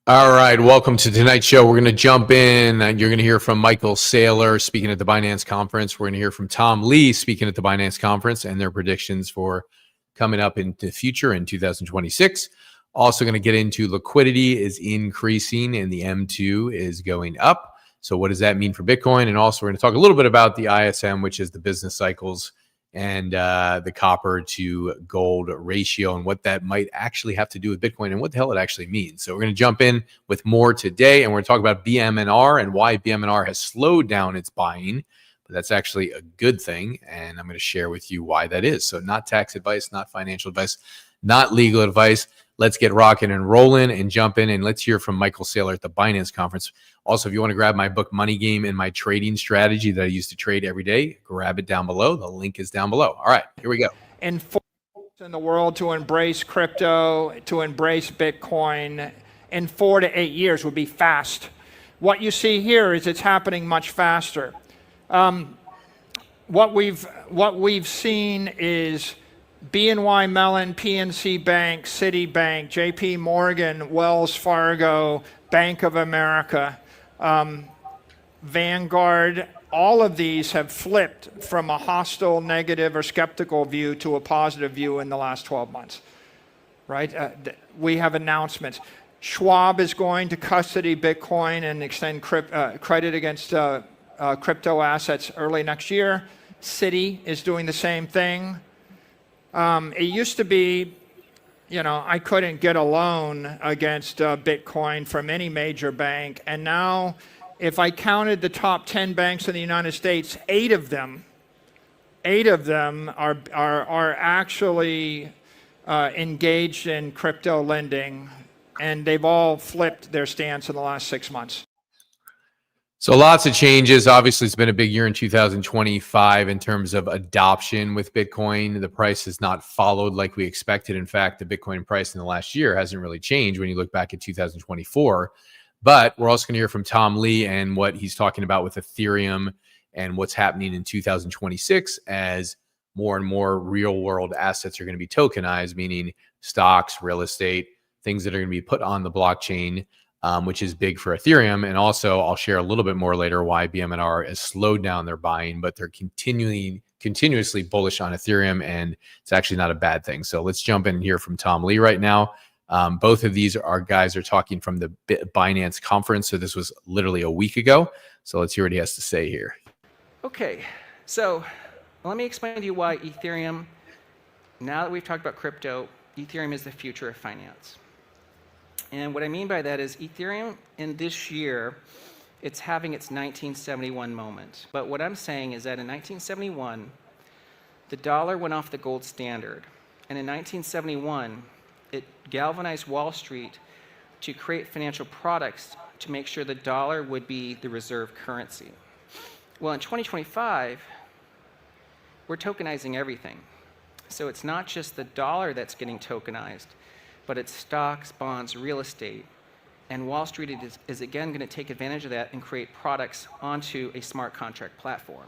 All right, welcome to tonight's show. We're going to jump in. You're going to hear from Michael Saylor speaking at the Binance conference. We're going to hear from Tom Lee speaking at the Binance conference and their predictions for coming up into the future in 2026. Also going to get into liquidity is increasing and the M2 is going up. So what does that mean for Bitcoin? And also we're going to talk a little bit about the ISM, which is the business cycles and the copper to gold ratio and what that might actually have to do with Bitcoin and what the hell it actually means. So we're going to jump in with more today, and we're going to talk about BMNR and why BMNR has slowed down its buying. But that's actually a good thing, and I'm going to share with you why that is. So not tax advice, not financial advice, not legal advice. Let's get rocking and rolling and jump in, and let's hear from Michael Saylor at the Binance conference. Also, if you want to grab my book, Money Game, and my trading strategy that I use to trade every day, grab it down below. The link is down below. All right, here we go. And in the world to embrace crypto, to embrace Bitcoin in 4 to 8 years would be fast. What you see here is it's happening much faster. What we've seen is BNY Mellon, PNC Bank, Citibank, JP Morgan, Wells Fargo, Bank of America, Vanguard, all of these have flipped from a hostile, negative, or skeptical view to a positive view in the last 12 months, right? We have announcements. Schwab is going to custody Bitcoin and extend credit against crypto assets early next year. Citi is doing the same thing. It used to be, I couldn't get a loan against Bitcoin from any major bank. And now, if I counted the top 10 banks in the United States, 8 of them are actually engaged in crypto lending, and they've all flipped their stance in the last 6 months. So lots of changes. Obviously, it's been a big year in 2025 in terms of adoption with Bitcoin. The price has not followed like we expected. In fact, the Bitcoin price in the last year hasn't really changed when you look back at 2024. But we're also going to hear from Tom Lee and what he's talking about with Ethereum and what's happening in 2026 as more and more real-world assets are going to be tokenized, meaning stocks, real estate, things that are going to be put on the blockchain, which is big for Ethereum. And also, I'll share a little bit more later why BMNR has slowed down their buying, but they're continuously bullish on Ethereum, and it's actually not a bad thing. So let's jump in and hear from Tom Lee right now. Both of these guys are talking from the Binance conference, so this was literally a week ago. So let's hear what he has to say here. Okay, so let me explain to you why Ethereum, now that we've talked about crypto, Ethereum is the future of finance. And what I mean by that is Ethereum in this year, it's having its 1971 moment. But what I'm saying is that in 1971, the dollar went off the gold standard. And in 1971, it galvanized Wall Street to create financial products to make sure the dollar would be the reserve currency. Well, in 2025, we're tokenizing everything. So it's not just the dollar that's getting tokenized, but it's stocks, bonds, real estate. And Wall Street is again going to take advantage of that and create products onto a smart contract platform.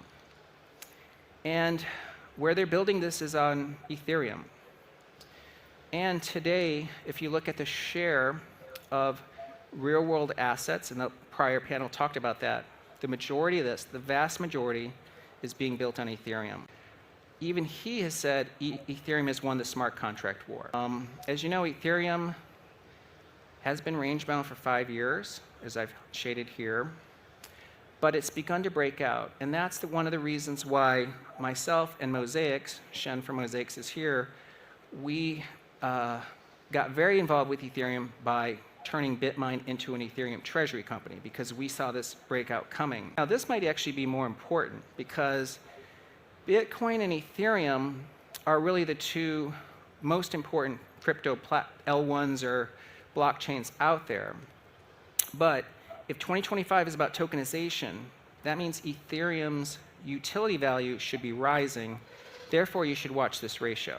And where they're building this is on Ethereum. And today, if you look at the share of real-world assets, and the prior panel talked about that, the majority of this, the vast majority, is being built on Ethereum. Even he has said Ethereum has won the smart contract war. As you know, Ethereum has been range-bound for 5 years, as I've shaded here, but it's begun to break out. And that's one of the reasons why myself and Mosaics, Shen from Mosaics is here, we got very involved with Ethereum by turning BitMine into an Ethereum treasury company because we saw this breakout coming. Now, this might actually be more important because Bitcoin and Ethereum are really the two most important crypto L1s or blockchains out there. But if 2025 is about tokenization, that means Ethereum's utility value should be rising. Therefore, you should watch this ratio.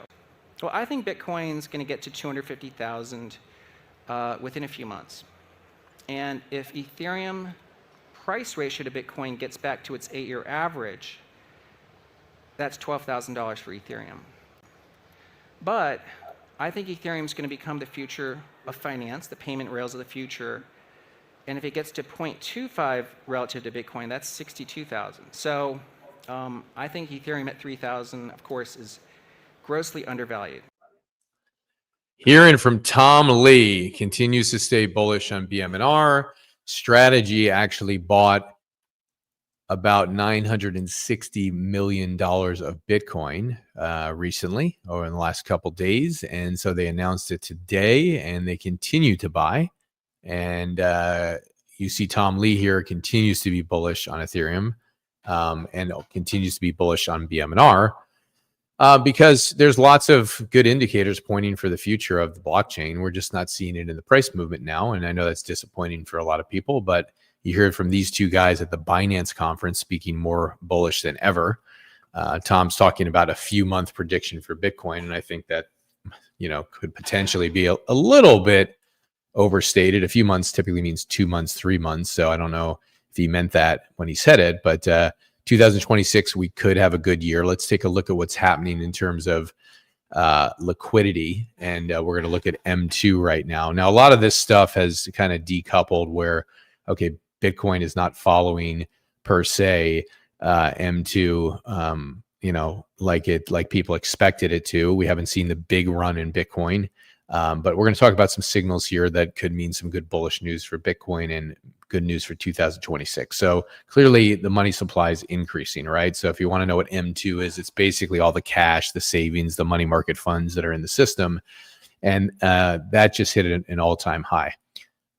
Well, I think Bitcoin's going to get to 250,000 within a few months. And if Ethereum price ratio to Bitcoin gets back to its 8-year average, that's $12,000 for Ethereum. But I think Ethereum is going to become the future of finance, the payment rails of the future. And if it gets to 0.25 relative to Bitcoin, that's 62,000. So I think Ethereum at 3,000, of course, is grossly undervalued. Hearing from Tom Lee, continues to stay bullish on BMNR. Strategy actually bought about $960 million of Bitcoin recently, or in the last couple days. And so they announced it today, and they continue to buy. And you see Tom Lee here continues to be bullish on Ethereum and continues to be bullish on BMNR because there's lots of good indicators pointing for the future of the blockchain. We're just not seeing it in the price movement now. And I know that's disappointing for a lot of people, but you heard from these two guys at the Binance conference speaking more bullish than ever. Tom's talking about a few month prediction for Bitcoin. And I think that, could potentially be a little bit overstated. A few months typically means 2 months, 3 months. So I don't know if he meant that when he said it, but 2026, we could have a good year. Let's take a look at what's happening in terms of liquidity. And we're going to look at M2 right now. Now, a lot of this stuff has kind of decoupled where, okay, Bitcoin is but per se M2, like people expected it to. We haven't seen the big run in Bitcoin. But we're going to talk about some signals here that could mean some good bullish news for Bitcoin and good news for 2026. So clearly the money supply is increasing, right? So if you want to know what M2 is, it's basically all the cash, the savings, the money market funds that are in the system. And that just hit an all-time high.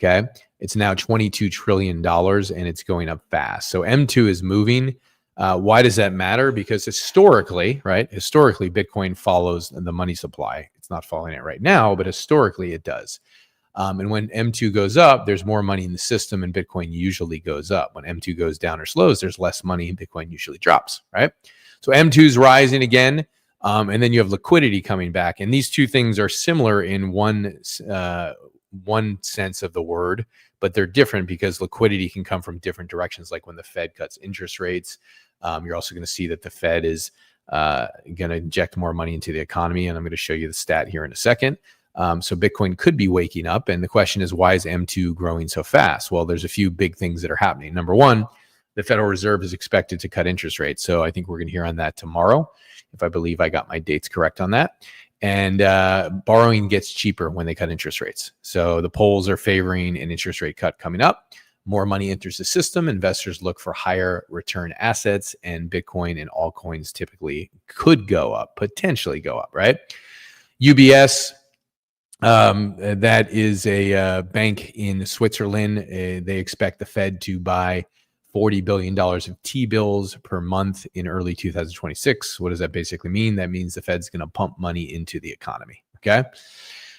Okay. It's now $22 trillion and it's going up fast. So M2 is moving. Why does that matter? Because historically, Bitcoin follows the money supply. It's not following it right now, but historically it does. And when M2 goes up, there's more money in the system and Bitcoin usually goes up. When M2 goes down or slows, there's less money and Bitcoin usually drops, right? So M2 is rising again. And then you have liquidity coming back. And these two things are similar in one sense of the word, but they're different because liquidity can come from different directions. Like when the Fed cuts interest rates, you're also going to see that the Fed is going to inject more money into the economy. And I'm going to show you the stat here in a second. So Bitcoin could be waking up. And the question is, why is M2 growing so fast? Well, there's a few big things that are happening. Number one, the Federal Reserve is expected to cut interest rates. So I think we're going to hear on that tomorrow, if I believe I got my dates correct on that. And borrowing gets cheaper when they cut interest rates. So the polls are favoring an interest rate cut coming up. More money enters the system. Investors look for higher return assets, and Bitcoin and altcoins typically could go up, potentially go up, right? UBS, that is a bank in Switzerland. They expect the Fed to buy $40 billion of T-bills per month in early 2026. What does that basically mean? That means the Fed's going to pump money into the economy, okay?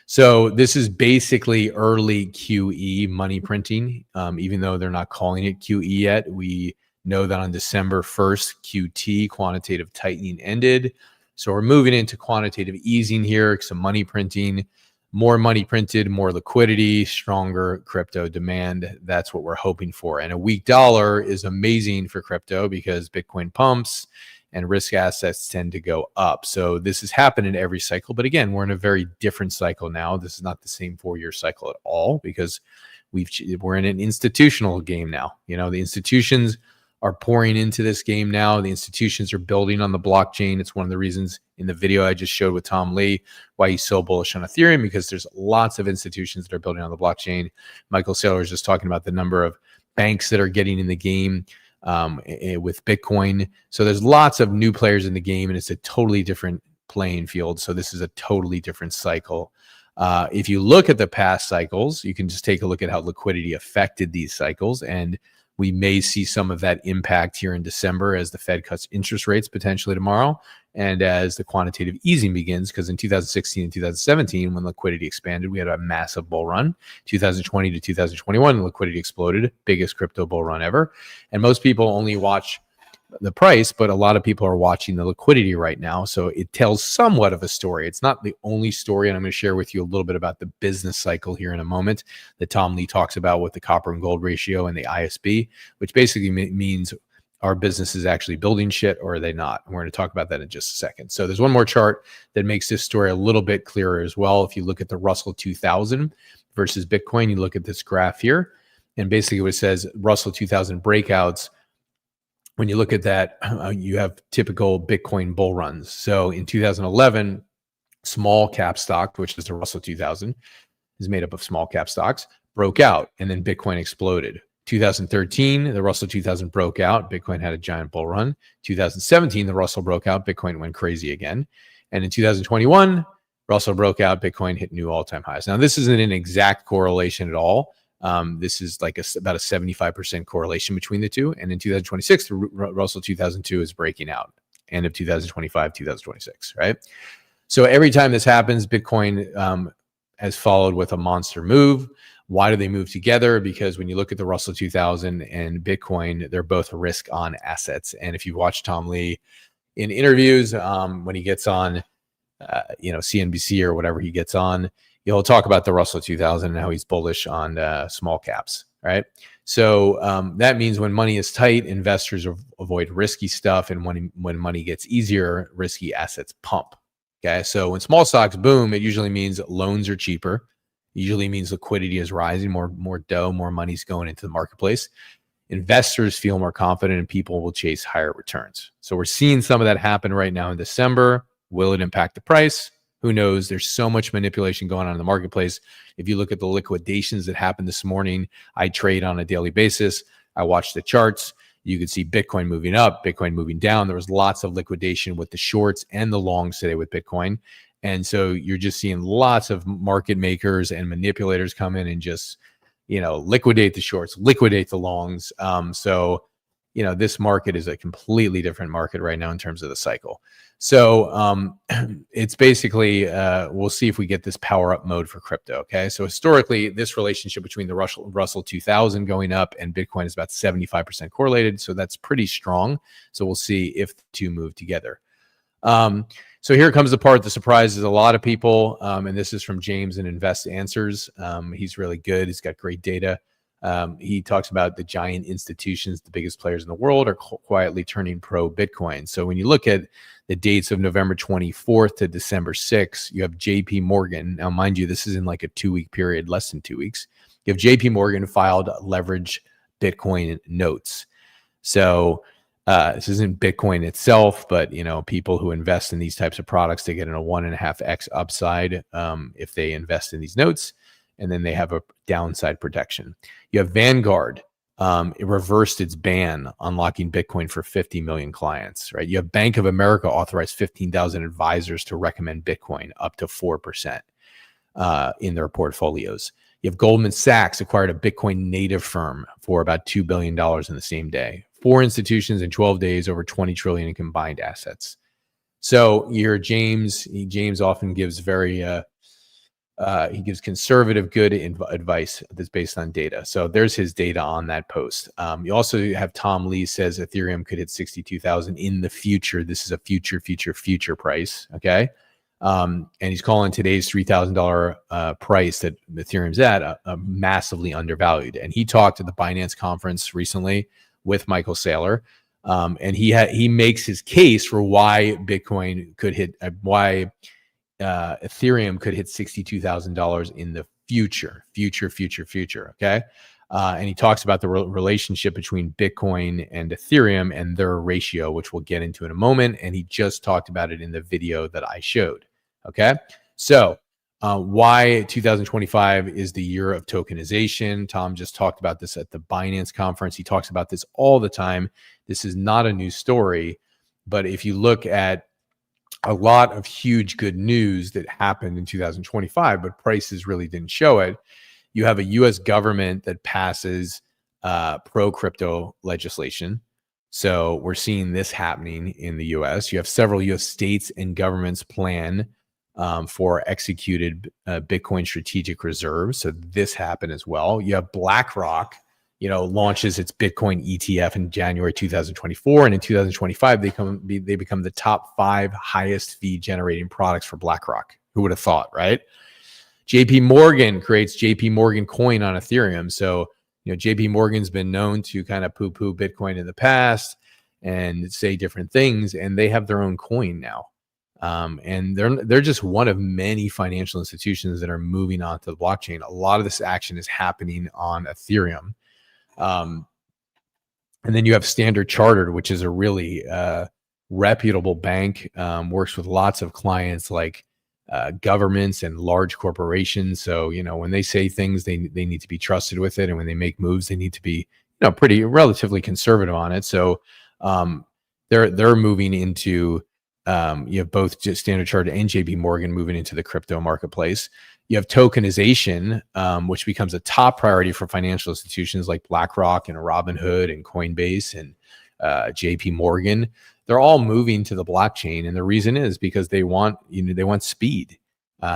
So this is basically early QE money printing, even though they're not calling it QE yet. We know that on December 1st, QT, quantitative tightening, ended. So we're moving into quantitative easing here, some money printing, more money printed, more liquidity, stronger crypto demand. That's what we're hoping for. And a weak dollar is amazing for crypto because Bitcoin pumps and risk assets tend to go up. So this has happened in every cycle. But again, we're in a very different cycle now. This is not the same 4-year cycle at all because we're in an institutional game now. You know, the institutions are pouring into this game now. The institutions are building on the blockchain. It's one of the reasons in the video I just showed with Tom Lee why he's so bullish on Ethereum, because there's lots of institutions that are building on the blockchain. Michael Saylor is just talking about the number of banks that are getting in the game with Bitcoin. So there's lots of new players in the game, and it's a totally different playing field. So this is a totally different cycle. If you look at the past cycles, you can just take a look at how liquidity affected these cycles, and we may see some of that impact here in December as the Fed cuts interest rates potentially tomorrow and as the quantitative easing begins, because in 2016 and 2017, when liquidity expanded, we had a massive bull run. 2020 to 2021, liquidity exploded, biggest crypto bull run ever. And most people only watch the price, but a lot of people are watching the liquidity right now. So it tells somewhat of a story. It's not the only story. And I'm going to share with you a little bit about the business cycle here in a moment that Tom Lee talks about with the copper and gold ratio and the ISB, which basically means Are businesses actually building shit, or are they not? And we're going to talk about that in just a second. So there's one more chart that makes this story a little bit clearer as well. If you look at the Russell 2000 versus Bitcoin, you look at this graph here, and basically what it says, Russell 2000 breakouts. When you look at that, you have typical Bitcoin bull runs. So in 2011, small cap stock, which is the Russell 2000, is made up of small cap stocks, broke out, and then Bitcoin exploded. 2013, the Russell 2000 broke out. Bitcoin had a giant bull run. 2017, the Russell broke out. Bitcoin went crazy again. And in 2021, Russell broke out. Bitcoin hit new all-time highs. Now, this isn't an exact correlation at all. This is like about a 75% correlation between the two. And in 2026, the Russell 2002 is breaking out. End of 2025, 2026, right? So every time this happens, Bitcoin has followed with a monster move. Why do they move together? Because when you look at the Russell 2000 and Bitcoin, they're both risk on assets. And if you watch Tom Lee in interviews, when he gets on, CNBC or whatever he gets on, he'll talk about the Russell 2000 and how he's bullish on small caps, right? So that means when money is tight, investors avoid risky stuff. And when money gets easier, risky assets pump. Okay. So when small stocks boom, it usually means loans are cheaper. Usually means liquidity is rising, more dough, more money's going into the marketplace. Investors feel more confident and people will chase higher returns. So we're seeing some of that happen right now in December. Will it impact the price? Who knows? There's so much manipulation going on in the marketplace. If you look at the liquidations that happened this morning, I trade on a daily basis. I watch the charts. You could see Bitcoin moving up, Bitcoin moving down. There was lots of liquidation with the shorts and the longs today with Bitcoin. And so you're just seeing lots of market makers and manipulators come in and just, liquidate the shorts, liquidate the longs. This market is a completely different market right now in terms of the cycle. So it's basically, we'll see if we get this power up mode for crypto. Okay. So historically, this relationship between the Russell 2000 going up and Bitcoin is about 75% correlated. So that's pretty strong. So we'll see if the two move together. So here comes the part that surprises a lot of people. And this is from James in Invest Answers. He's really good. He's got great data. He talks about the giant institutions, the biggest players in the world, are quietly turning pro Bitcoin. So when you look at the dates of November 24th to December 6th, you have JP Morgan. Now, mind you, this is in like a 2-week period, less than 2 weeks. You have JP Morgan filed leverage Bitcoin notes. So this isn't Bitcoin itself, but people who invest in these types of products, they get a 1.5x upside if they invest in these notes, and then they have a downside protection. You have Vanguard. It reversed its ban on locking Bitcoin for 50 million clients, right? You have Bank of America authorized 15,000 advisors to recommend Bitcoin up to 4% in their portfolios. You have Goldman Sachs acquired a Bitcoin native firm for about $2 billion in the same day. 4 institutions in 12 days, over 20 trillion in combined assets. So your James often gives he gives conservative, good advice that's based on data. So there's his data on that post. You also have Tom Lee says Ethereum could hit 62,000 in the future. This is a future price. Okay. And he's calling today's $3,000 price that Ethereum's at a massively undervalued. And he talked at the Binance conference recently with Michael Saylor. And he makes his case for why Bitcoin could hit, why Ethereum could hit $62,000 in the future. Okay. And he talks about the relationship between Bitcoin and Ethereum and their ratio, which we'll get into in a moment. And he just talked about it in the video that I showed. Okay. So why 2025 is the year of tokenization. Tom just talked about this at the Binance conference. He talks about this all the time. This is not a new story, but if you look at a lot of huge good news that happened in 2025, but prices really didn't show it. You have a US government that passes pro-crypto legislation. So we're seeing this happening in the US. You have several US states and governments plan for executed Bitcoin strategic reserves. So this happened as well. You have BlackRock, launches its Bitcoin ETF in January 2024. And in 2025, they become the top 5 highest fee generating products for BlackRock. Who would have thought, right? JP Morgan creates JP Morgan coin on Ethereum. So, JP Morgan's been known to kind of poo-poo Bitcoin in the past. and say different things, and they have their own coin now. And they're just one of many financial institutions that are moving onto the blockchain. A lot of this action is happening on Ethereum. And then you have Standard Chartered, which is a really reputable bank, works with lots of clients like governments and large corporations. So, when they say things, they need to be trusted with it. And when they make moves, they need to be, pretty relatively conservative on it. So they're moving into, you have both Standard Chartered and JP Morgan moving into the crypto marketplace. You have tokenization, which becomes a top priority for financial institutions like BlackRock and Robinhood and Coinbase and JP Morgan. They're all moving to the blockchain, and the reason is because they want speed.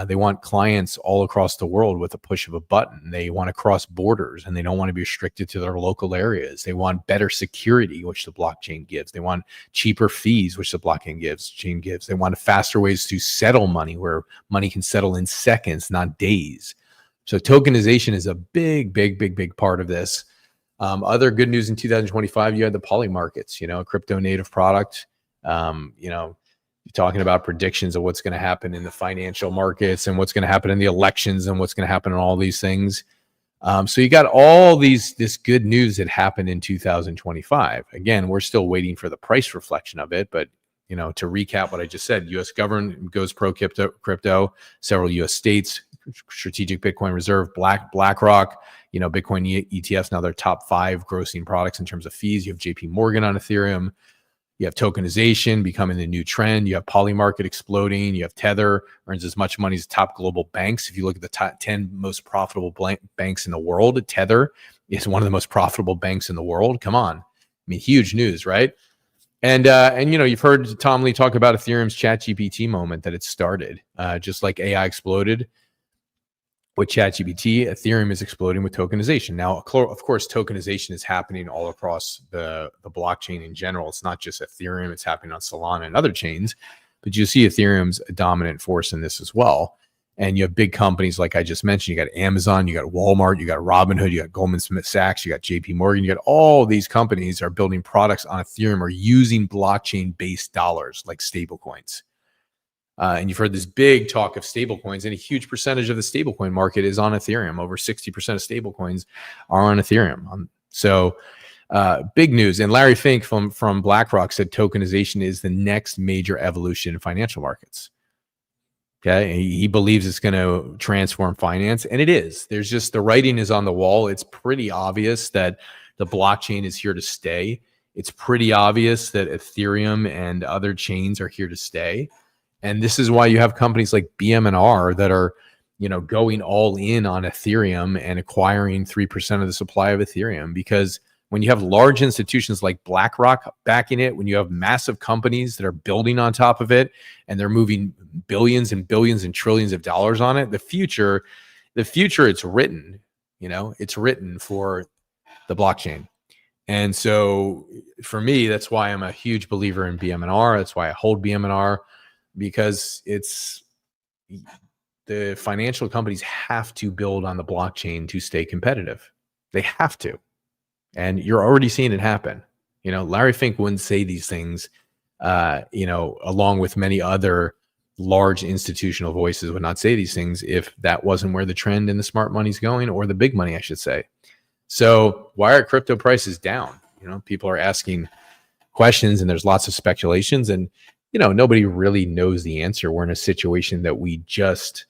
They want clients all across the world with a push of a button. They want to cross borders, and they don't want to be restricted to their local areas. They want better security, which the blockchain gives. They want cheaper fees, which the blockchain gives. They want faster ways to settle money, where money can settle in seconds, not days. So tokenization is a big part of this. Other good news in 2025, you had the poly markets, a crypto native product. You're talking about predictions of what's going to happen in the financial markets and what's going to happen in the elections and what's going to happen in all these things. So you got all this good news that happened in 2025. Again, we're still waiting for the price reflection of it. But, to recap what I just said, U.S. government goes pro crypto, several U.S. states, strategic Bitcoin reserve, BlackRock, Bitcoin ETFs, now they're top 5 grossing products in terms of fees. You have JP Morgan on Ethereum. You have tokenization becoming the new trend. You have poly market exploding. You have Tether earns as much money as top global banks. If you look at the top 10 most profitable banks in the world, Tether is one of the most profitable banks in the world. Come on. I mean, huge news, right? And you've heard Tom Lee talk about Ethereum's ChatGPT moment, that it started. Just like AI exploded with ChatGPT, Ethereum is exploding with tokenization. Now, of course, tokenization is happening all across the blockchain in general. It's not just Ethereum. It's happening on Solana and other chains. But you see Ethereum's a dominant force in this as well. And you have big companies like I just mentioned. You got Amazon, you got Walmart, you got Robinhood, you got Goldman Sachs, you got JP Morgan. You got all these companies are building products on Ethereum or using blockchain-based dollars like stablecoins. And you've heard this big talk of stablecoins, and a huge percentage of the stablecoin market is on Ethereum. Over 60% of stablecoins are on Ethereum. So big news. And Larry Fink from BlackRock said tokenization is the next major evolution in financial markets. Okay. He believes it's going to transform finance, and it is. There's just, the writing is on the wall. It's pretty obvious that the blockchain is here to stay. It's pretty obvious that Ethereum and other chains are here to stay. And this is why you have companies like BMNR that are, going all in on Ethereum and acquiring 3% of the supply of Ethereum. Because when you have large institutions like BlackRock backing it, when you have massive companies that are building on top of it, and they're moving billions and billions and trillions of dollars on it, the future, it's written, it's written for the blockchain. And so for me, that's why I'm a huge believer in BMNR. That's why I hold BMNR. Because it's, the financial companies have to build on the blockchain to stay competitive. They have to. And you're already seeing it happen. Larry Fink wouldn't say these things, along with many other large institutional voices would not say these things if that wasn't where the trend and the smart money's going, or the big money, I should say. So why are crypto prices down? People are asking questions, and there's lots of speculations, and nobody really knows the answer. We're in a situation that we just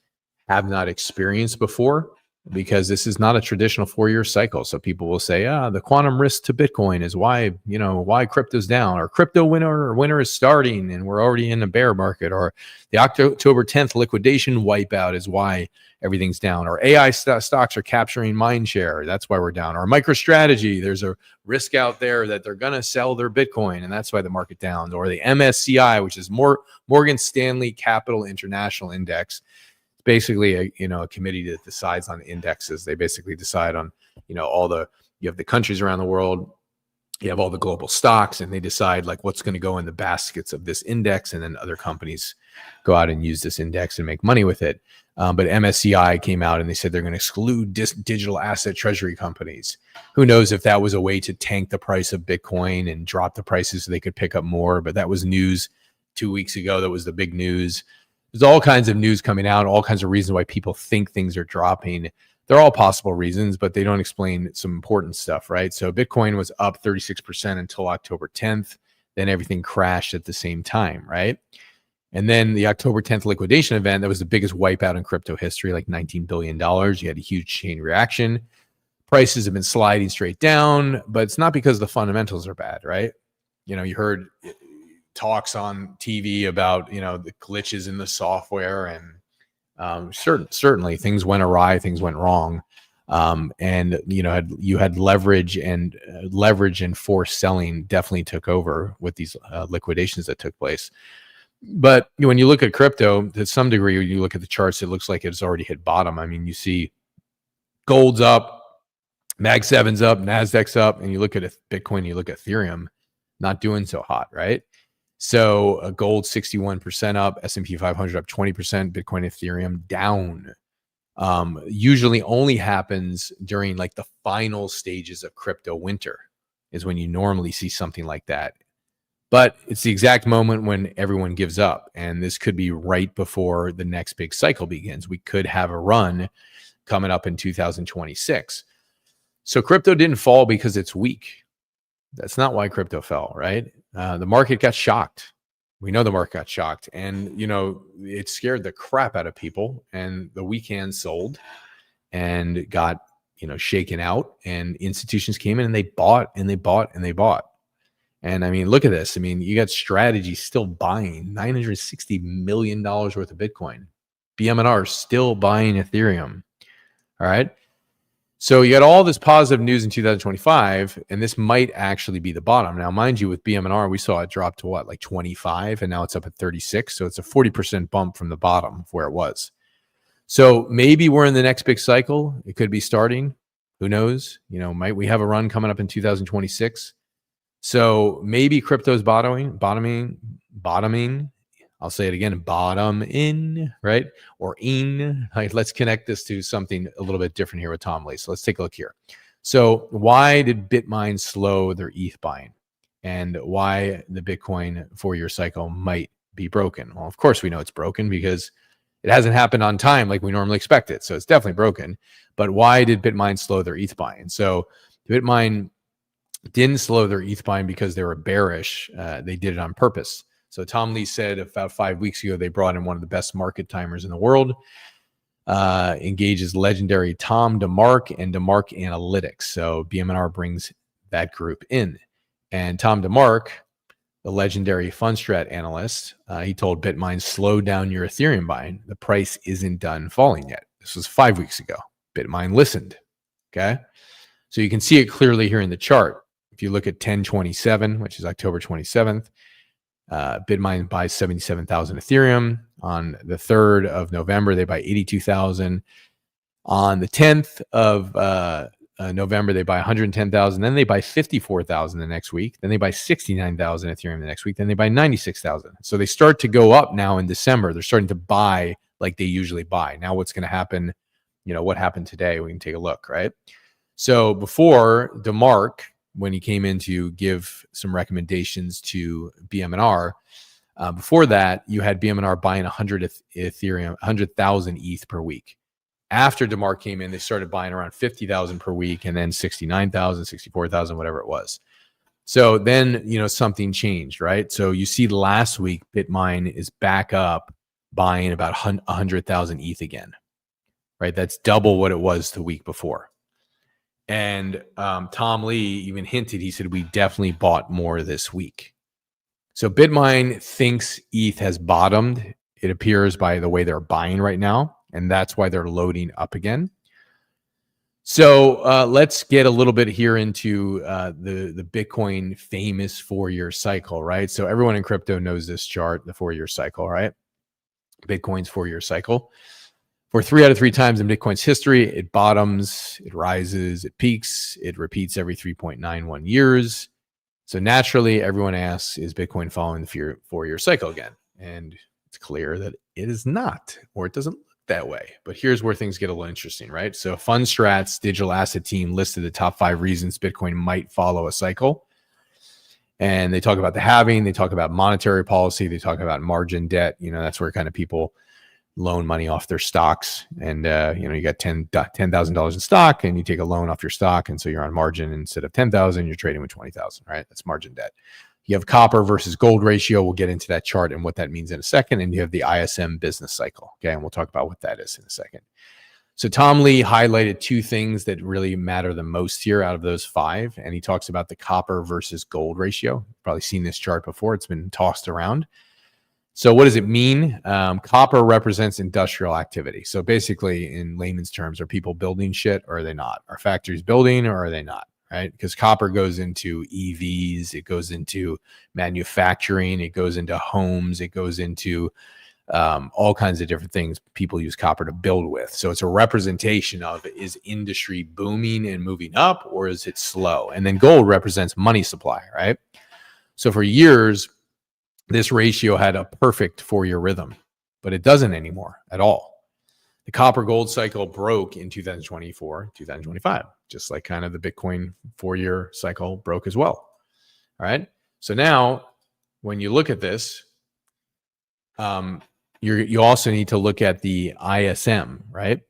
have not experienced before, because this is not a traditional 4-year cycle. So people will say, the quantum risk to Bitcoin is why crypto's down, or crypto winter is starting and we're already in a bear market, or the October 10th liquidation wipeout is why everything's down, or AI stocks are capturing mind share, that's why we're down, or MicroStrategy, there's a risk out there that they're going to sell their Bitcoin and that's why the market down, or the MSCI, which is Morgan Stanley Capital International Index. It's basically a committee that decides on indexes. They basically decide on, you have the countries around the world, you have all the global stocks and they decide like what's going to go in the baskets of this index, and then other companies go out and use this index and make money with it. But MSCI came out and they said they're going to exclude digital asset treasury companies. Who knows if that was a way to tank the price of Bitcoin and drop the prices so they could pick up more, but that was news 2 weeks ago. That was the big news. There's all kinds of news coming out, all kinds of reasons why people think things are dropping. They're all possible reasons, but they don't explain some important stuff, right? So Bitcoin was up 36% until October 10th. Then everything crashed at the same time, right? And then the October 10th liquidation event, that was the biggest wipeout in crypto history, like $19 billion. You had a huge chain reaction. Prices have been sliding straight down, but it's not because the fundamentals are bad, right? You know, you heard talks on TV about, you know, the glitches in the software, and certainly things went awry, things went wrong. And you know, you had leverage and forced selling definitely took over with these liquidations that took place. But when you look at crypto, to some degree, when you look at the charts, it looks like it's already hit bottom. I mean, you see gold's up, Mag 7's up, Nasdaq's up, and you look at Bitcoin, you look at Ethereum, not doing so hot, right? So gold 61% up, S&P 500 up 20%, Bitcoin, Ethereum down. Usually only happens during like the final stages of crypto winter is when you normally see something like that. But it's the exact moment when everyone gives up. And this could be right before the next big cycle begins. We could have a run coming up in 2026. So crypto didn't fall because it's weak. That's not why crypto fell, right? The market got shocked. We know the market got shocked. And, you know, it scared the crap out of people. And the weak hands sold and got, you know, shaken out. And institutions came in and they bought and they bought and they bought. And I mean, look at this. I mean, you got Strategy still buying $960 million worth of Bitcoin. BMNR still buying Ethereum. All right. So you got all this positive news in 2025, and this might actually be the bottom. Now, mind you, with BMNR, we saw it drop to what, like 25, and now it's up at 36. So it's a 40% bump from the bottom of where it was. So maybe we're in the next big cycle. It could be starting. Who knows? You know, might we have a run coming up in 2026? So maybe crypto's bottoming. I'll say it again, bottom in, right? Or in. Like, let's connect this to something a little bit different here with Tom Lee. So let's take a look here. So why did BitMine slow their ETH buying? And why the Bitcoin 4-year cycle might be broken? Well, of course we know it's broken because it hasn't happened on time like we normally expect it. So it's definitely broken. But why did BitMine slow their ETH buying? So BitMine didn't slow their ETH buying because they were bearish. They did it on purpose. So Tom Lee said about 5 weeks ago, they brought in one of the best market timers in the world, engages legendary Tom DeMark and DeMark Analytics. So BMNR brings that group in. And Tom DeMark, the legendary Fundstrat analyst, he told BitMine, slow down your Ethereum buying. The price isn't done falling yet. This was 5 weeks ago. BitMine listened. Okay. So you can see it clearly here in the chart. If you look at 10/27, which is October 27th, BitMine buys 77,000 Ethereum. On the 3rd of November, they buy 82,000. On the 10th of November, they buy 110,000. Then they buy 54,000 the next week. Then they buy 69,000 Ethereum the next week. Then they buy 96,000. So they start to go up now in December. They're starting to buy like they usually buy. Now what's going to happen? You know, what happened today? We can take a look, right? So before DeMark, when he came in to give some recommendations to BMNR, before that, you had BMNR buying 100 Ethereum, 100,000 ETH per week. After DeMark came in, they started buying around 50,000 per week, and then 69,000, 64,000, whatever it was. So then, you know, something changed, right? So you see last week, BitMine is back up buying about 100,000 ETH again, right? That's double what it was the week before. And Tom Lee even hinted, he said, we definitely bought more this week. So BitMine thinks ETH has bottomed. It appears by the way they're buying right now. And that's why they're loading up again. So let's get a little bit here into the Bitcoin famous 4-year cycle, right? So everyone in crypto knows this chart, the 4-year cycle, right? Bitcoin's 4-year cycle. For 3 out of 3 times in Bitcoin's history, it bottoms, it rises, it peaks, it repeats every 3.91 years. So naturally, everyone asks, is Bitcoin following the 4-year cycle again? And it's clear that it is not, or it doesn't look that way. But here's where things get a little interesting, right? So FundStrat's digital asset team listed the top 5 reasons Bitcoin might follow a cycle. And they talk about the halving, they talk about monetary policy, they talk about margin debt. That's where kind of people loan money off their stocks. And, you got $10,000 in stock and you take a loan off your stock. And so you're on margin instead of 10,000, you're trading with 20,000, right? That's margin debt. You have copper versus gold ratio. We'll get into that chart and what that means in a second. And you have the ISM business cycle. Okay. And we'll talk about what that is in a second. So Tom Lee highlighted 2 things that really matter the most here out of those 5. And he talks about the copper versus gold ratio. You've probably seen this chart before. It's been tossed around. So what does it mean? Copper represents industrial activity. So basically, in layman's terms, are people building shit or are they not? Are factories building or are they not? Right? Because copper goes into EVs, it goes into manufacturing, it goes into homes, it goes into all kinds of different things people use copper to build with. So it's a representation of, is industry booming and moving up or is it slow? And then gold represents money supply, right? So for years, this ratio had a perfect 4-year rhythm, but it doesn't anymore at all. The copper gold cycle broke in 2024, 2025, just like kind of the Bitcoin 4-year cycle broke as well. All right. So now when you look at this, you also need to look at the ISM, right?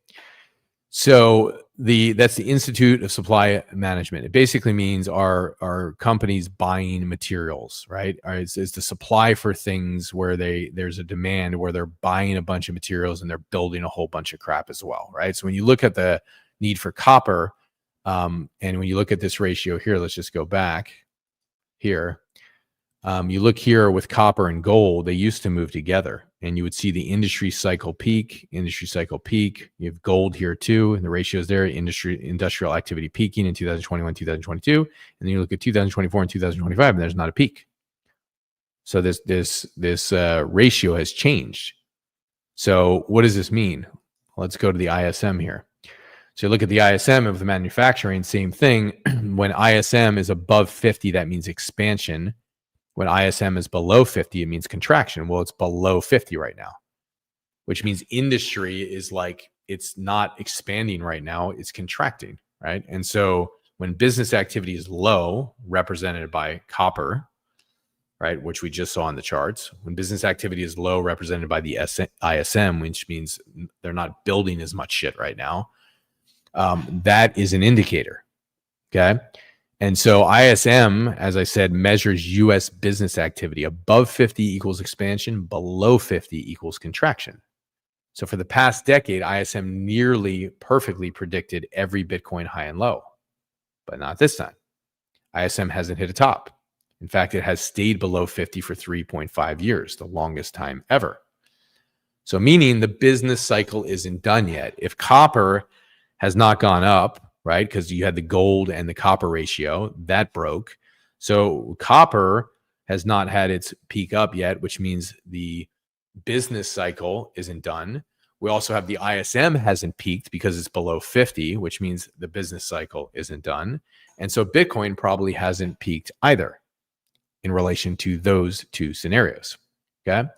So that's the Institute of Supply Management. It basically means are companies buying materials, right? Is the supply for things where there's a demand where they're buying a bunch of materials and they're building a whole bunch of crap as well, right? So when you look at the need for copper, and when you look at this ratio here, let's just go back here. You look here with copper and gold, they used to move together and you would see the industry cycle peak. You have gold here too, and the ratios there, industrial activity peaking in 2021, 2022. And then you look at 2024 and 2025 and there's not a peak. So this ratio has changed. So what does this mean? Let's go to the ISM here. So you look at the ISM of the manufacturing, same thing. When ISM is above 50, that means expansion. When ISM is below 50, it means contraction. Well, it's below 50 right now, which means industry is like, it's not expanding right now, it's contracting, right? And so when business activity is low, represented by copper, right, which we just saw on the charts, when business activity is low, represented by the ISM, which means they're not building as much shit right now, that is an indicator, okay? And so ISM, as I said, measures U.S. business activity. Above 50 equals expansion, below 50 equals contraction. So for the past decade, ISM nearly perfectly predicted every Bitcoin high and low, but not this time. ISM hasn't hit a top. In fact, it has stayed below 50 for 3.5 years, the longest time ever. So meaning the business cycle isn't done yet. If copper has not gone up, right? Because you had the gold and the copper ratio that broke. So copper has not had its peak up yet, which means the business cycle isn't done. We also have the ISM hasn't peaked because it's below 50, which means the business cycle isn't done. And so Bitcoin probably hasn't peaked either in relation to those 2 scenarios. Okay.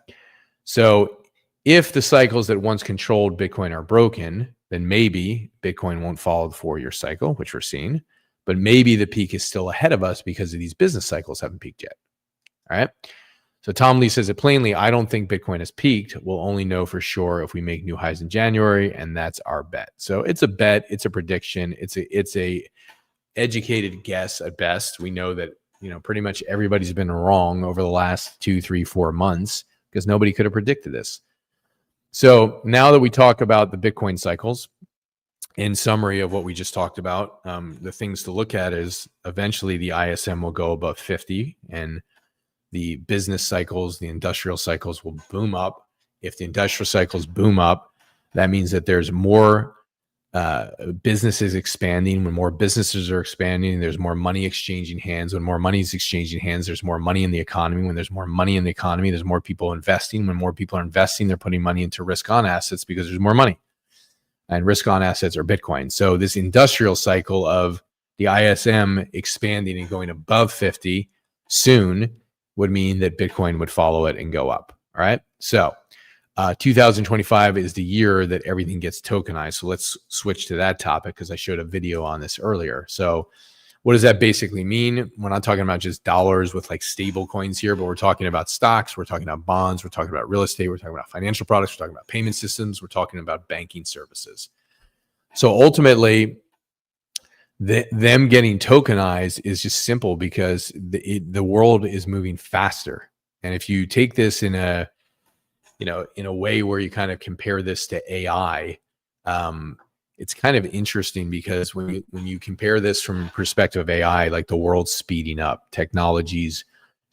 So if the cycles that once controlled Bitcoin are broken, then maybe Bitcoin won't follow the 4-year cycle, which we're seeing, but maybe the peak is still ahead of us because of these business cycles haven't peaked yet. All right. So Tom Lee says it plainly, I don't think Bitcoin has peaked. We'll only know for sure if we make new highs in January, and that's our bet. So it's a bet, it's a prediction, it's a educated guess at best. We know that, pretty much everybody's been wrong over the last 2, 3, 4 months because nobody could have predicted this. So now that we talk about the Bitcoin cycles, in summary of what we just talked about, the things to look at is eventually the ISM will go above 50 and the business cycles, the industrial cycles will boom up. If the industrial cycles boom up, that means that there's more businesses expanding. When more businesses are expanding, there's more money exchanging hands. When more money is exchanging hands, there's more money in the economy. When there's more money in the economy, there's more people investing. When more people are investing, they're putting money into risk-on assets because there's more money. And risk-on assets are Bitcoin. So this industrial cycle of the ISM expanding and going above 50 soon would mean that Bitcoin would follow it and go up. All right. So 2025 is the year that everything gets tokenized. So let's switch to that topic because I showed a video on this earlier. So what does that basically mean? We're not talking about just dollars with like stable coins here, but we're talking about stocks. We're talking about bonds. We're talking about real estate. We're talking about financial products. We're talking about payment systems. We're talking about banking services. So ultimately, them getting tokenized is just simple because the world is moving faster. And if you take this in a way where you kind of compare this to AI, it's kind of interesting because when you compare this from the perspective of AI, like the world's speeding up, technology's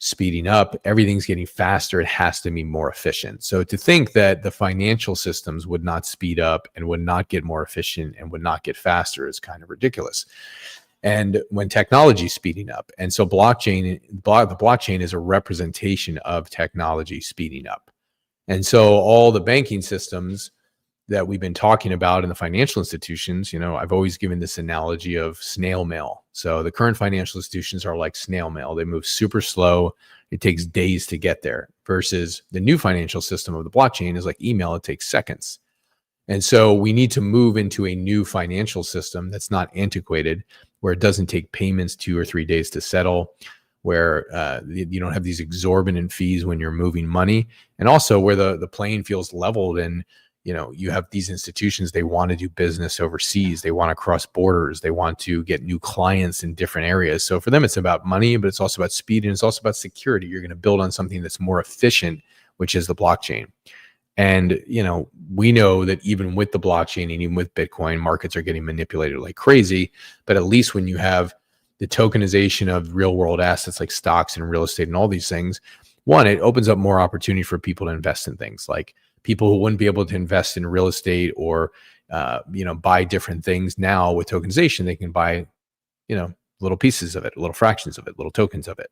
speeding up, everything's getting faster. It has to be more efficient. So to think that the financial systems would not speed up and would not get more efficient and would not get faster is kind of ridiculous. And when technology is speeding up, and so the blockchain is a representation of technology speeding up. And so all the banking systems that we've been talking about in the financial institutions, I've always given this analogy of snail mail. So the current financial institutions are like snail mail. They move super slow. It takes days to get there versus the new financial system of the blockchain is like email. It takes seconds. And so we need to move into a new financial system that's not antiquated, where it doesn't take payments 2 or 3 days to settle, where you don't have these exorbitant fees when you're moving money, and also where the playing field's leveled and you have these institutions, they want to do business overseas. They want to cross borders. They want to get new clients in different areas. So for them, it's about money, but it's also about speed and it's also about security. You're going to build on something that's more efficient, which is the blockchain. And, we know that even with the blockchain and even with Bitcoin, markets are getting manipulated like crazy. But at least when you have the tokenization of real world assets like stocks and real estate and all these things, one, it opens up more opportunity for people to invest in things like people who wouldn't be able to invest in real estate or, buy different things. Now with tokenization, they can buy, little pieces of it, little fractions of it, little tokens of it.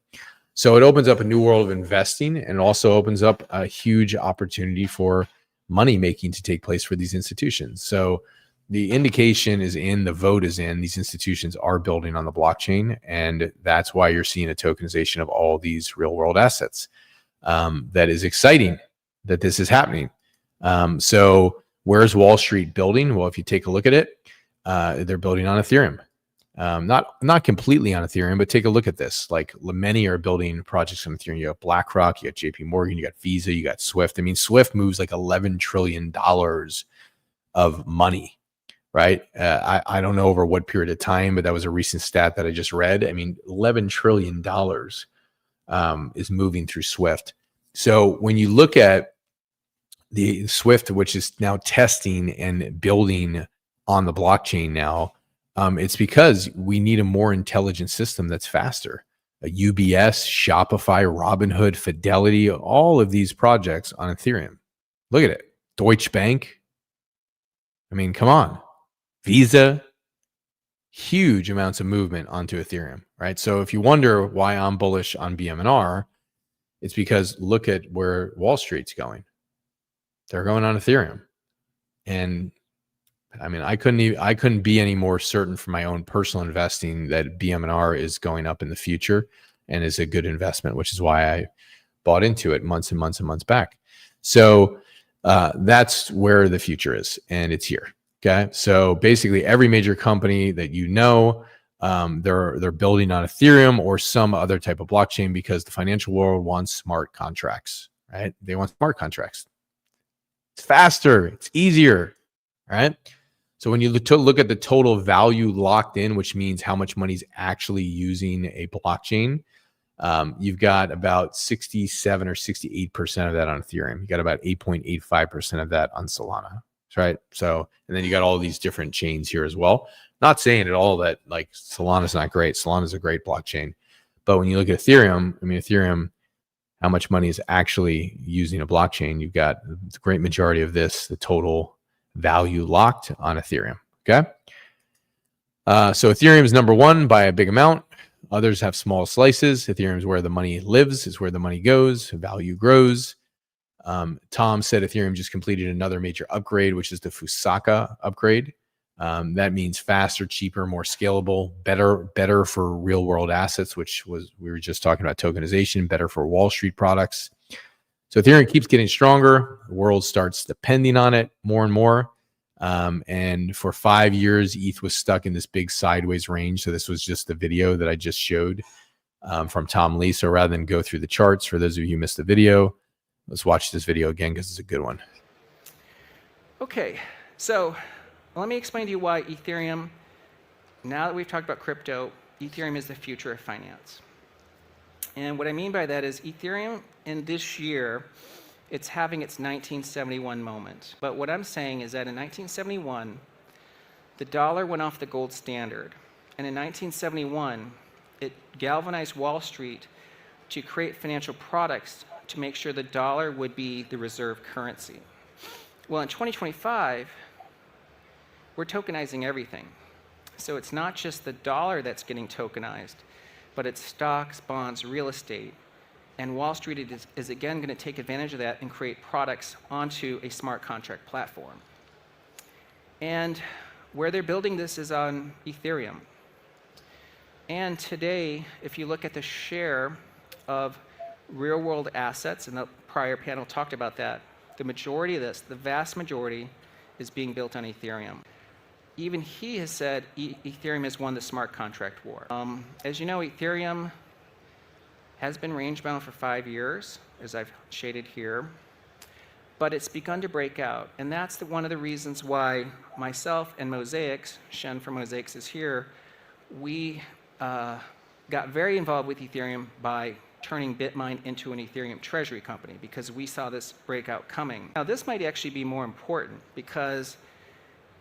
So it opens up a new world of investing and also opens up a huge opportunity for money making to take place for these institutions. So the indication is in, the vote is in, these institutions are building on the blockchain. And that's why you're seeing a tokenization of all these real world assets. That is exciting that this is happening. So where's Wall Street building? Well, if you take a look at it, they're building on Ethereum. Not completely on Ethereum, but take a look at this. Like many are building projects on Ethereum. You got BlackRock, you got JP Morgan, you got Visa, you got Swift. I mean, Swift moves like $11 trillion of money, right? I don't know over what period of time, but that was a recent stat that I just read. I mean, $11 trillion is moving through Swift. So when you look at the Swift, which is now testing and building on the blockchain now, it's because we need a more intelligent system that's faster. UBS, Shopify, Robinhood, Fidelity, all of these projects on Ethereum. Look at it. Deutsche Bank. I mean, come on. Visa. Huge amounts of movement onto Ethereum, right? So if you wonder why I'm bullish on BMNR, it's because look at where Wall Street's going. They're going on Ethereum. And I mean, I couldn't be any more certain for my own personal investing that BMNR is going up in the future and is a good investment, which is why I bought into it months and months and months back. So that's where the future is, and it's here. Okay, so basically every major company that they're building on Ethereum or some other type of blockchain because the financial world wants smart contracts, right? They want smart contracts. It's faster, it's easier, right? So when you look at the total value locked in, which means how much money is actually using a blockchain, you've got about 67 or 68% of that on Ethereum. You got about 8.85% of that on Solana, right? So, and then you got all these different chains here as well. Not saying at all that like Solana's not great. Solana's a great blockchain. But when you look at Ethereum, I mean, Ethereum, how much money is actually using a blockchain? You've got the great majority of this, the total value locked on Ethereum. Okay. So Ethereum is number one by a big amount. Others have small slices. Ethereum is where the money lives, is where the money goes, value grows. Tom said Ethereum just completed another major upgrade, which is the Fusaka upgrade. That means faster, cheaper, more scalable, better for real world assets, which was, we were just talking about tokenization, better for Wall Street products. So Ethereum keeps getting stronger. The world starts depending on it more and more. And for 5 years, ETH was stuck in this big sideways range. So this was just the video that I just showed from Tom Lee. So rather than go through the charts, for those of you who missed the video, let's watch this video again because it's a good one. Okay, so let me explain to you why Ethereum, now that we've talked about crypto, Ethereum is the future of finance. And what I mean by that is Ethereum in this year, it's having its 1971 moment. But what I'm saying is that in 1971, the dollar went off the gold standard. And in 1971, it galvanized Wall Street to create financial products to make sure the dollar would be the reserve currency. Well, in 2025, we're tokenizing everything. So it's not just the dollar that's getting tokenized, but it's stocks, bonds, real estate. And Wall Street is again going to take advantage of that and create products onto a smart contract platform. And where they're building this is on Ethereum. And today, if you look at the share of real world assets, and the prior panel talked about that, the majority of this, the vast majority, is being built on Ethereum. Even he has said Ethereum has won the smart contract war. As you know, Ethereum has been range bound for 5 years, as I've shaded here, but it's begun to break out. And that's one of the reasons why myself and Mosaics, Shen from Mosaics is here, we got very involved with Ethereum by turning BitMine into an Ethereum treasury company because we saw this breakout coming. Now this might actually be more important because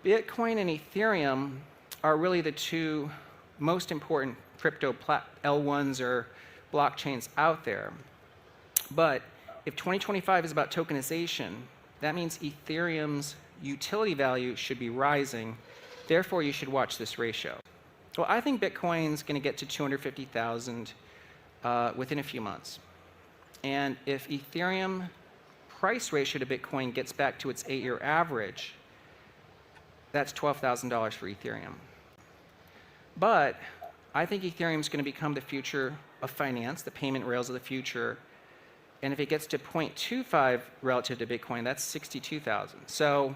Bitcoin and Ethereum are really the two most important crypto L1s or blockchains out there. But if 2025 is about tokenization, that means Ethereum's utility value should be rising. Therefore, you should watch this ratio. Well, I think Bitcoin's going to get to 250,000 within a few months. And if Ethereum price ratio to Bitcoin gets back to its 8-year average, that's $12,000 for Ethereum. But I think Ethereum is going to become the future of finance, the payment rails of the future. And if it gets to 0.25 relative to Bitcoin, that's 62,000. So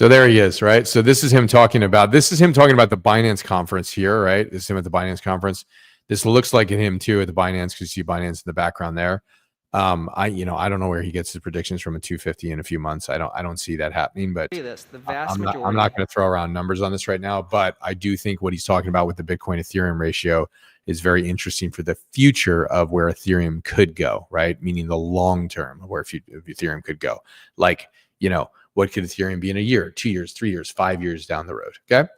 there he is, right? So this is him talking about the Binance conference here, right? This is him at the Binance conference. This looks like him too at the Binance because you see Binance in the background there. I don't know where he gets his predictions from a 250 in a few months. I don't see that happening, but I'm not going to throw around numbers on this right now, but I do think what he's talking about with the Bitcoin Ethereum ratio is very interesting for the future of where Ethereum could go, right? Meaning the long term of where Ethereum could go. Like, what could Ethereum be in a year, 2 years, 3 years, 5 years down the road? Okay.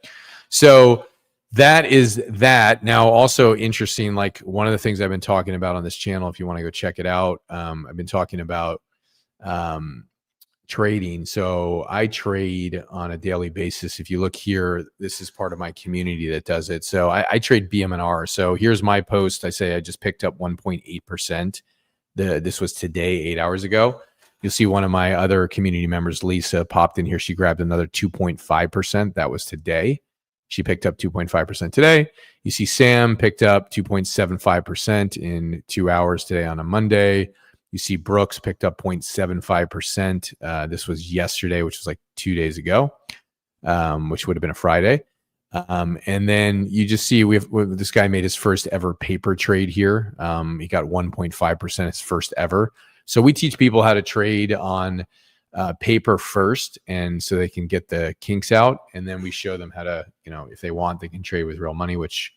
So that is that. Now, also interesting, like one of the things I've been talking about on this channel, if you want to go check it out, I've been talking about trading. So I trade on a daily basis. If you look here, this is part of my community that does it. So I trade BMNR. So here's my post. I say I just picked up 1.8%. This was today, 8 hours ago. You'll see one of my other community members, Lisa, popped in here. She grabbed another 2.5%. That was today. She picked up 2.5% today. You see Sam picked up 2.75% in 2 hours today on a Monday. You see Brooks picked up 0.75%. This was yesterday, which was like 2 days ago, which would have been a Friday. And then you just see this guy made his first ever paper trade here. He got 1.5%, his first ever. So we teach people how to trade on paper first, and so they can get the kinks out, and then we show them how to, if they want, they can trade with real money, which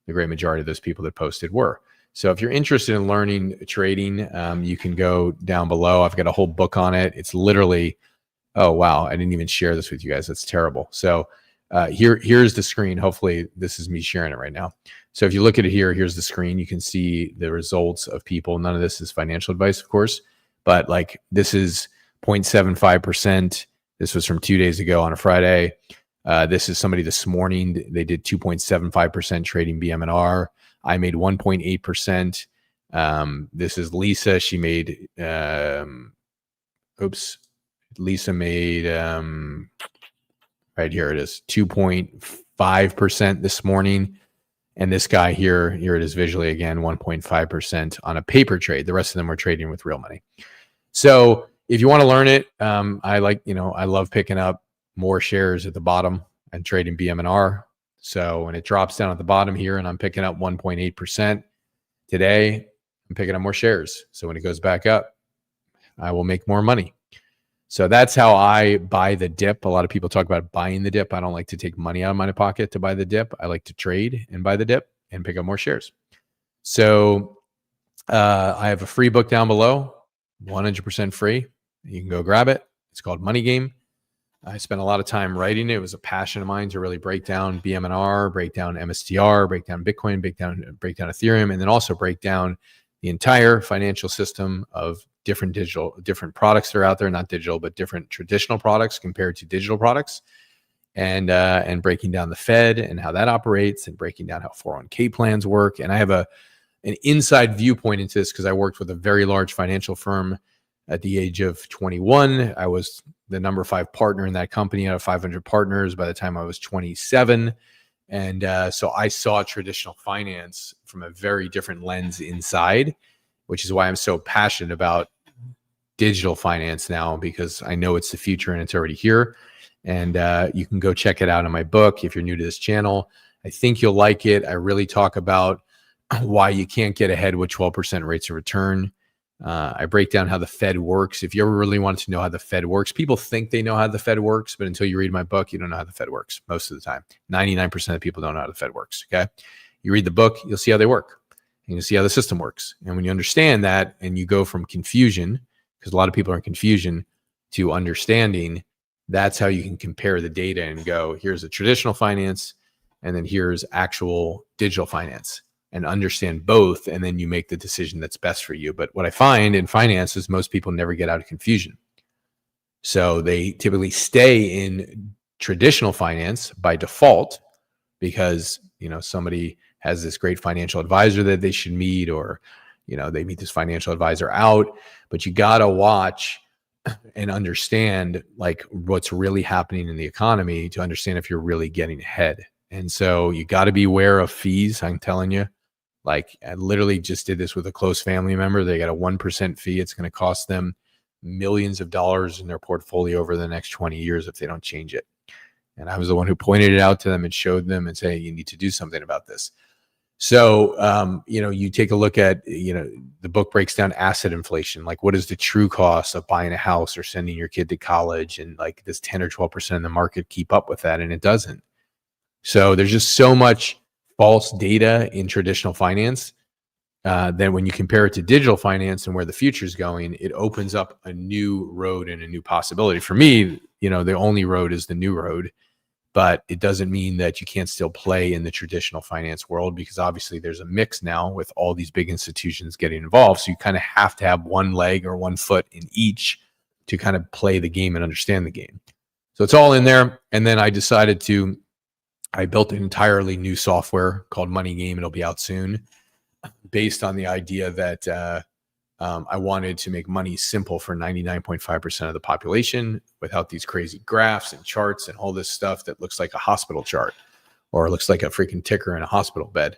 the great majority of those people that posted were. So if you're interested in learning trading, you can go down below. I've got a whole book on it. It's literally, oh wow, I didn't even share this with you guys. That's terrible. So here's the screen. Hopefully this is me sharing it right now. So if you look at it here, here's the screen. You can see the results of people. None of this is financial advice, of course, but like this is 0.75%. This was from 2 days ago on a Friday. This is somebody this morning. They did 2.75% trading BMNR. I made 1.8%. This is Lisa. She made, Lisa made, Right here it is, 2.5% this morning. And this guy here it is visually again, 1.5% on a paper trade. The rest of them were trading with real money. So if you want to learn it, I love picking up more shares at the bottom and trading BMNR. So when it drops down at the bottom here and I'm picking up 1.8% today, I'm picking up more shares. So when it goes back up, I will make more money. So that's how I buy the dip. A lot of people talk about buying the dip. I don't like to take money out of my pocket to buy the dip. I like to trade and buy the dip and pick up more shares. So I have a free book down below, 100% free. You can go grab it. It's called Money Game. I spent a lot of time writing it. It was a passion of mine to really break down BMNR, break down MSTR, break down Bitcoin, break down Ethereum, and then also break down the entire financial system of different products that are out there, not digital, but different traditional products compared to digital products, and breaking down the Fed and how that operates, and breaking down how 401k plans work. And I have an inside viewpoint into this because I worked with a very large financial firm at the age of 21. I was the number 5 partner in that company out of 500 partners by the time I was 27. And so I saw traditional finance from a very different lens inside, which is why I'm so passionate about digital finance now, because I know it's the future and it's already here. And you can go check it out in my book if you're new to this channel. I think you'll like it. I really talk about why you can't get ahead with 12% rates of return. I break down how the Fed works. If you ever really want to know how the Fed works, people think they know how the Fed works, but until you read my book, you don't know how the Fed works most of the time. 99% of people don't know how the Fed works, okay? You read the book, you'll see how they work, and you'll see how the system works. And when you understand that and you go from confusion, because a lot of people are in confusion, to understanding, that's how you can compare the data and go, here's a traditional finance, and then here's actual digital finance, and understand both. And then you make the decision that's best for you. But what I find in finance is most people never get out of confusion. So they typically stay in traditional finance by default because, somebody has this great financial advisor that they should meet, or, they meet this financial advisor out. But you got to watch and understand like what's really happening in the economy to understand if you're really getting ahead. And so you got to be aware of fees. I'm telling you, like I literally just did this with a close family member. They got a 1% fee. It's going to cost them millions of dollars in their portfolio over the next 20 years if they don't change it. And I was the one who pointed it out to them and showed them and say, you need to do something about this. So, you take a look at, the book breaks down asset inflation. Like what is the true cost of buying a house or sending your kid to college? And like does 10 or 12% of the market keep up with that? And it doesn't. So there's just so much false data in traditional finance. Then when you compare it to digital finance and where the future is going, it opens up a new road and a new possibility. For me, the only road is the new road, but it doesn't mean that you can't still play in the traditional finance world, because obviously there's a mix now with all these big institutions getting involved. So you kind of have to have one leg or one foot in each to kind of play the game and understand the game. So it's all in there. And then I built an entirely new software called Money Game. It'll be out soon, based on the idea that I wanted to make money simple for 99.5% of the population without these crazy graphs and charts and all this stuff that looks like a hospital chart or looks like a freaking ticker in a hospital bed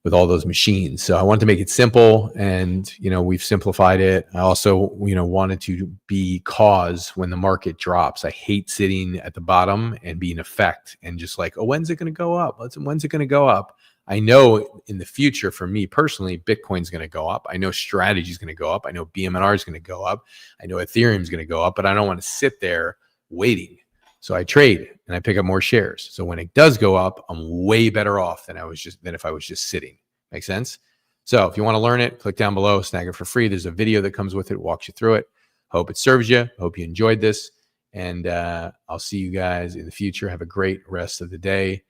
with all those machines. So I wanted to make it simple, and we've simplified it. I also wanted to be cause when the market drops. I hate sitting at the bottom and being effect and just like, oh, when's it going to go up? When's it going to go up? I know in the future, for me personally, Bitcoin's going to go up. I know strategy is going to go up. I know BMNR is going to go up. I know Ethereum is going to go up, but I don't want to sit there waiting. So I trade and I pick up more shares. So when it does go up, I'm way better off than if I was just sitting. Make sense? So if you want to learn it, click down below, snag it for free. There's a video that comes with it, walks you through it. Hope it serves you. Hope you enjoyed this. And I'll see you guys in the future. Have a great rest of the day.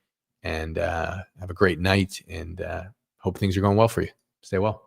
And have a great night, and hope things are going well for you. Stay well.